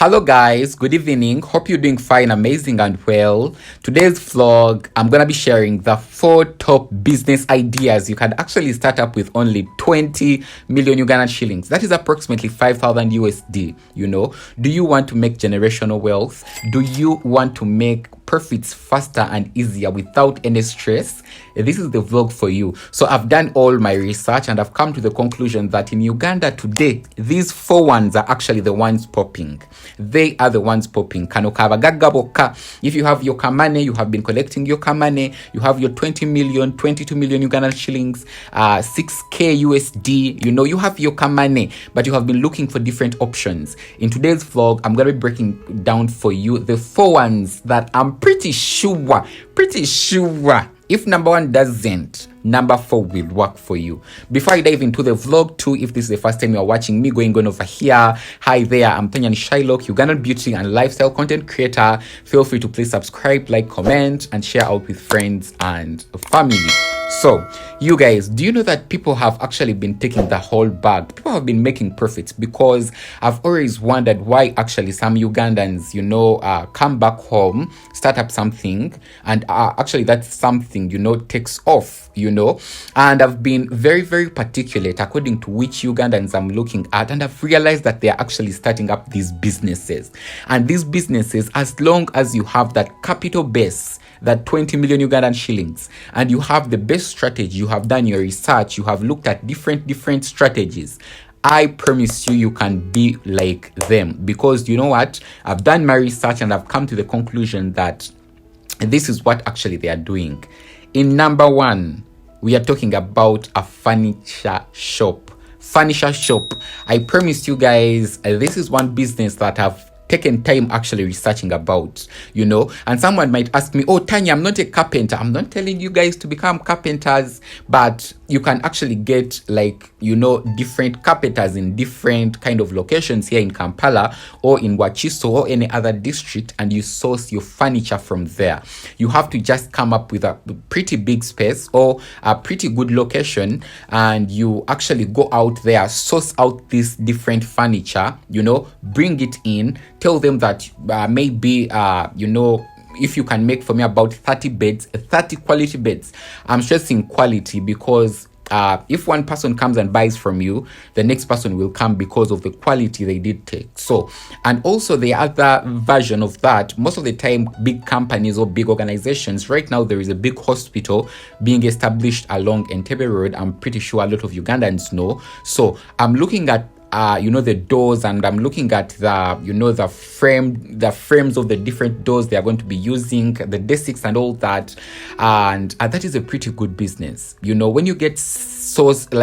Hello guys, good evening. Hope you're doing fine, amazing and well. Today's vlog, I'm gonna be sharing the 4 top business ideas you can actually start up with only 20 million Ugandan shillings. That is approximately 5,000 USD. Do you want to make generational wealth? Do you want to make profits faster and easier without any stress? This is the vlog for you. So I've done all my research and I've come to the conclusion that in Uganda today, these 4 ones are actually the ones popping. They are the ones popping. If you have your kamane, you have been collecting your kamane, you have your 20 million, 22 million Ugandan shillings, 6k USD, you have your kamane, but you have been looking for different options. In today's vlog, I'm going to be breaking down for you the 4 ones that I'm pretty sure if number 1 doesn't, number 4 will work for you. Before I dive into the vlog too, if this is the first time you're watching me, going on over here, hi there, I'm Tanyani Shylock, Ugandan beauty and lifestyle content creator. Feel free to please subscribe, like, comment, and share out with friends and family. So, you guys, do you know that people have actually been taking the whole bag? People have been making profits, because I've always wondered why actually some Ugandans, come back home, start up something, and actually that something, takes off, and I've been very, very particular according to which Ugandans I'm looking at, and I've realized that they're actually starting up these businesses. And these businesses, as long as you have that capital base, that 20 million Ugandan shillings, and you have the best strategy, you have done your research, you have looked at different strategies, I promise you can be like them. Because you know what? I've done my research and I've come to the conclusion that this is what actually they are doing. In number 1, we are talking about a furniture shop. I promise you guys, this is one business that I've taken time actually researching about, and someone might ask me, oh Tanya, I'm not a carpenter. I'm not telling you guys to become carpenters, but you can actually get different carpenters in different kind of locations here in Kampala or in Wachiso or any other district, and you source your furniture from there. You have to just come up with a pretty big space or a pretty good location, and you actually go out there, source out this different furniture, bring it in, tell them that maybe if you can make for me about 30 beds, 30 quality beds. I'm stressing quality because if one person comes and buys from you, the next person will come because of the quality they did take. So, and also the other version of that, most of the time, big companies or big organizations, right now there is a big hospital being established along Entebbe Road. I'm pretty sure a lot of Ugandans know. So I'm looking at the doors, and I'm looking at the frames of the different doors they are going to be using, the basics and all that, and that is a pretty good business. When you get suppliers,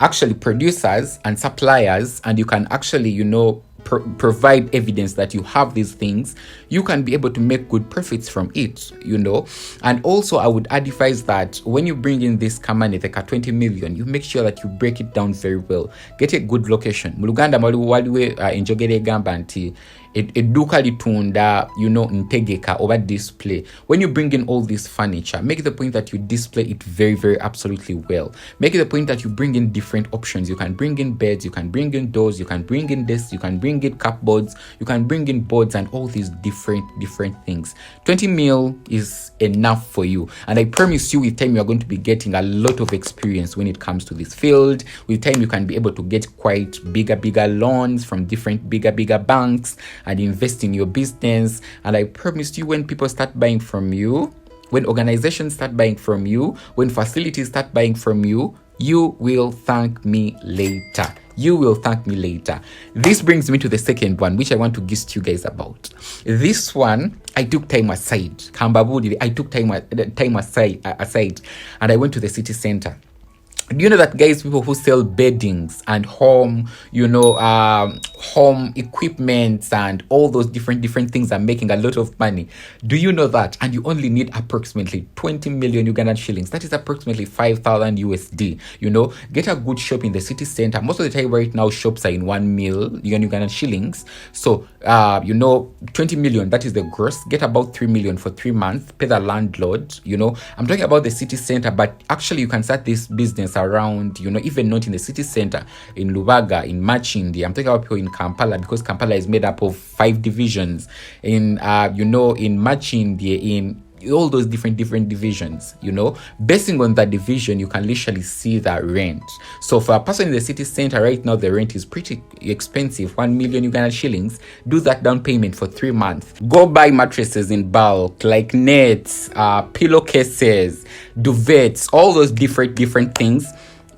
actually producers and suppliers, and you can actually provide evidence that you have these things, you can be able to make good profits from it, And also I would advise that when you bring in this kamane, like 20 million, you make sure that you break it down very well. Get a good location. Muluganda waliwe enjogere gamba nti eduka litunda ntegeka over display. When you bring in all this furniture, make the point that you display it very, very absolutely well. Make the point that you bring in different options. You can bring in beds, you can bring in doors, you can bring in desks, you can bring in cupboards, you can bring in boards, and all these different things. 20 mil is enough for you, and I promise you with time you are going to be getting a lot of experience when it comes to this field. With time you can be able to get quite bigger loans from different bigger banks and invest in your business. And I promise you, when people start buying from you, when organizations start buying from you, when facilities start buying from you, you will thank me later. This brings me to the second one, which I want to gist you guys about. This one, I took time aside. I took time aside, and I went to the city center. Do you know that, guys, people who sell beddings and home home equipment and all those different things are making a lot of money. Do you know that? And you only need approximately 20 million Ugandan shillings. That is approximately 5,000 USD. Get a good shop in the city center. Most of the time right now shops are in 1 mil Ugandan shillings. So 20 million, that is the gross. Get about 3 million for 3 months. Pay the landlord. I'm talking about the city center, but actually you can start this business around, even not in the city center, in Lubaga, in Machindi. I'm talking about people in Kampala, because Kampala is made up of 5 divisions. In Machindi, in all those different divisions, basing on that division, you can literally see that rent. So for a person in the city center right now, the rent is pretty expensive, 1 million Ugandan shillings. Do that down payment for 3 months. Go buy mattresses in bulk, like nets, pillowcases, duvets, all those different things.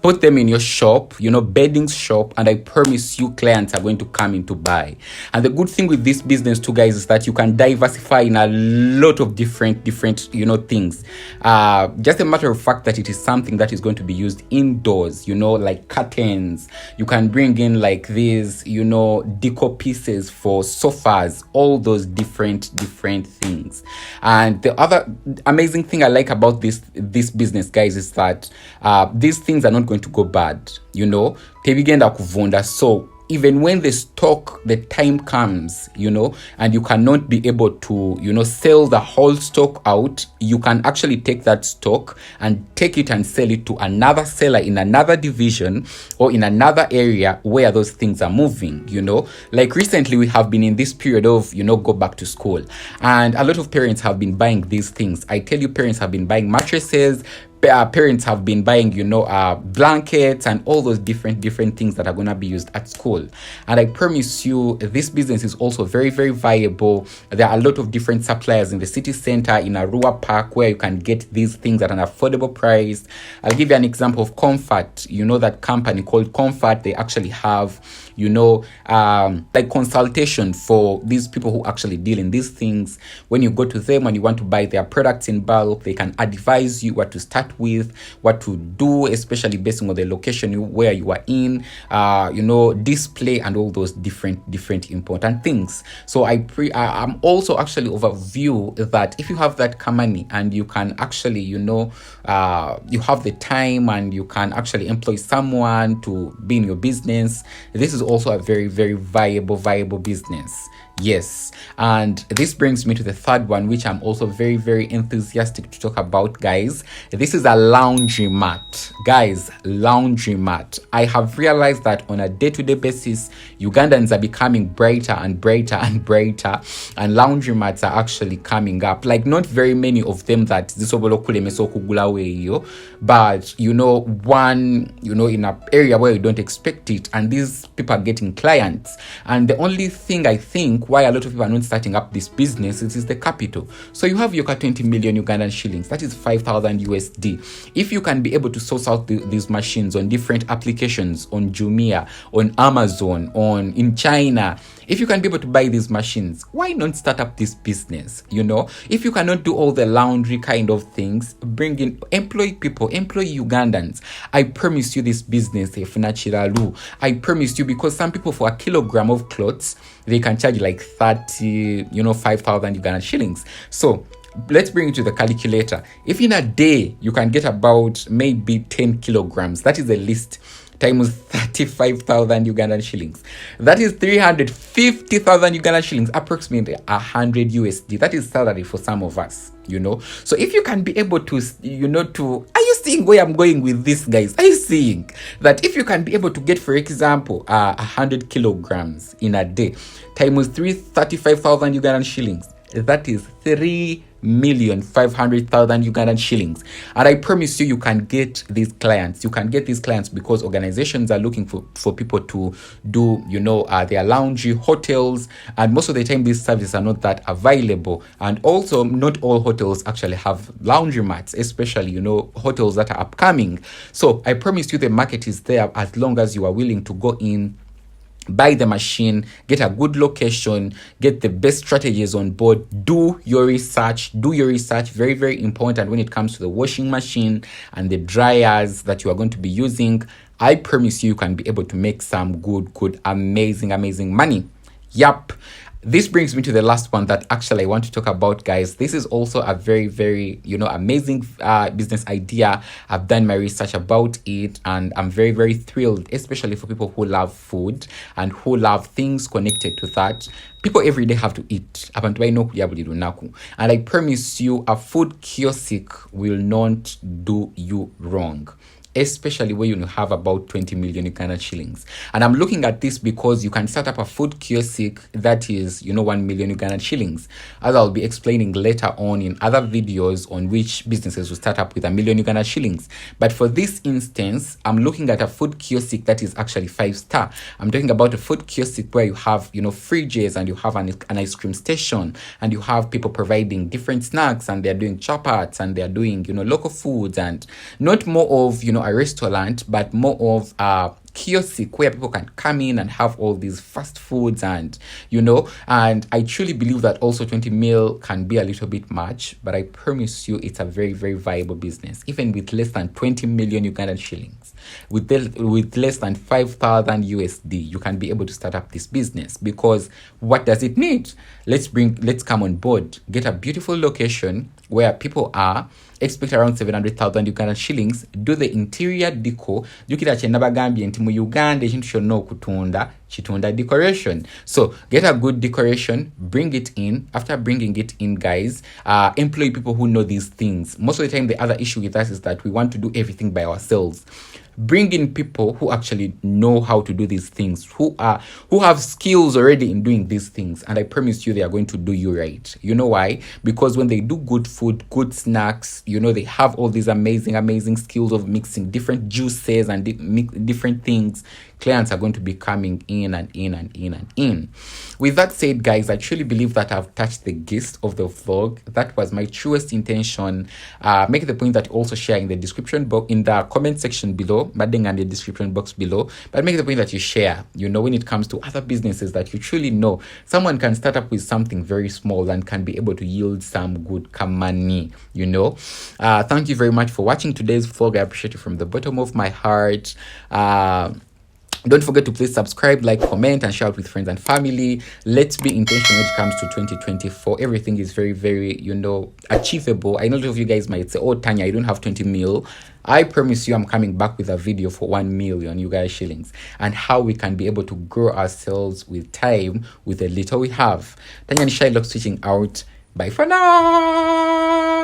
Put them in your shop, Beddings shop, and I promise you clients are going to come in to buy. And the good thing with this business too, guys, is that you can diversify in a lot of different things. Just a matter of fact that it is something that is going to be used indoors, like curtains. You can bring in like these, decor pieces for sofas, all those different things. And the other amazing thing I like about this business, guys, is that these things are not going to go bad. Tebigenda kuvunda. So even when the time comes, and you cannot be able to, sell the whole stock out, you can actually take that stock and take it and sell it to another seller in another division or in another area where those things are moving, Like recently we have been in this period of, go back to school. And a lot of parents have been buying these things. I tell you, parents have been buying mattresses, parents have been buying, blankets and all those different things that are going to be used at school. And I promise you, this business is also very, very viable. There are a lot of different suppliers in the city center, in Arua Park, where you can get these things at an affordable price. I'll give you an example of Comfort. That company called Comfort, they actually have, like consultation for these people who actually deal in these things. When you go to them and you want to buy their products in bulk, they can advise you what to start with, what to do, especially based on the location where you are in, display and all those different important things. So I'm also actually overview that if you have that money and you can actually, you have the time and you can actually employ someone to be in your business, this is also a very, very viable business. Yes, and this brings me to the third one, which I'm also very, very enthusiastic to talk about, guys. This is a laundromat. Guys, laundromat. I have realized that on a day-to-day basis, Ugandans are becoming brighter and laundromats are actually coming up. Like, not very many of them that but one, in an area where you don't expect it, and these people are getting clients. And the only thing I think why a lot of people are not starting up this business is the capital. So you have your 20 million Ugandan shillings, that is 5,000 USD. If you can be able to source out these machines on different applications, on Jumia, on Amazon, in China, if you can be able to buy these machines, why not start up this business? If you cannot do all the laundry kind of things, employ people, employ Ugandans. I promise you this business, I promise you, because some people for a kilogram of clothes, they can charge like 5,000 Ugandan shillings. So let's bring it to the calculator. If in a day you can get about maybe 10 kilograms, that is the least, times 35,000 Ugandan shillings. That is 350,000 Ugandan shillings, approximately 100 USD. That is salary for some of us, So if you can be able to, are you seeing where I'm going with this, guys? Are you seeing that if you can be able to get, for example, 100 kilograms in a day, times 35,000 Ugandan shillings, that is 3,500,000 Ugandan shillings. And I promise you, you can get these clients. You can get these clients because organizations are looking for people to do, their laundry, hotels, and most of the time these services are not that available. And also, not all hotels actually have laundromats, especially, hotels that are upcoming. So I promise you, the market is there as long as you are willing to go in, buy the machine, get a good location, get the best strategies on board, do your research, very, very important when it comes to the washing machine and the dryers that you are going to be using. I promise you can be able to make some good, amazing money. Yup. This brings me to the last one that actually I want to talk about, guys. This is also a very, amazing business idea. I've done my research about it, and I'm very thrilled, especially for people who love food and who love things connected to that. People every day have to eat. And I promise you, a food kiosk will not do you wrong, especially when you have about 20 million Uganda shillings. And I'm looking at this because you can start up a food kiosk that is, 1 million Uganda shillings, as I'll be explaining later on in other videos on which businesses will start up with 1 million Uganda shillings. But for this instance, I'm looking at a food kiosk that is actually 5-star. I'm talking about a food kiosk where you have, fridges, and you have an ice cream station, and you have people providing different snacks, and they're doing chapats, and they're doing, local foods, and not more of, a restaurant, but more of a kiosk where people can come in and have all these fast foods, and and I truly believe that also 20 mil can be a little bit much, but I promise you it's a very viable business. Even with less than 20 million Ugandan shillings, with less than 5,000 USD, you can be able to start up this business. Because what does it need? Let's come on board. Get a beautiful location where people are. Expect around 700,000 Ugandan shillings. Do the interior decor. Jukira chenabagambye nti mu Uganda ekintu kyonna okutunda kitunda decoration. So get a good decoration, bring it in. After bringing it in, guys, employ people who know these things. Most of the time, the other issue with us is that we want to do everything by ourselves. Bring in people who actually know how to do these things, who have skills already in doing these things, and I promise you they are going to do you right. You know why? Because when they do good food, good snacks, they have all these amazing skills of mixing different juices and different things. Clients are going to be coming in and in. With that said, guys, I truly believe that I've touched the gist of the vlog. That was my truest intention. Make the point that also share in the description box, in the comment section below, Beddings and the description box below. But make the point that you share, when it comes to other businesses that you truly know. Someone can start up with something very small and can be able to yield some good money, Thank you very much for watching today's vlog. I appreciate it from the bottom of my heart. Don't forget to please subscribe, like, comment, and share out with friends and family. Let's be intentional when it comes to 2024. Everything is very, achievable. I know a lot of you guys might say, oh, Tanya, you don't have 20 mil. I promise you I'm coming back with a video for 1 million Uganda shillings and how we can be able to grow ourselves with time with the little we have. Tanya Nishai switching out. Bye for now.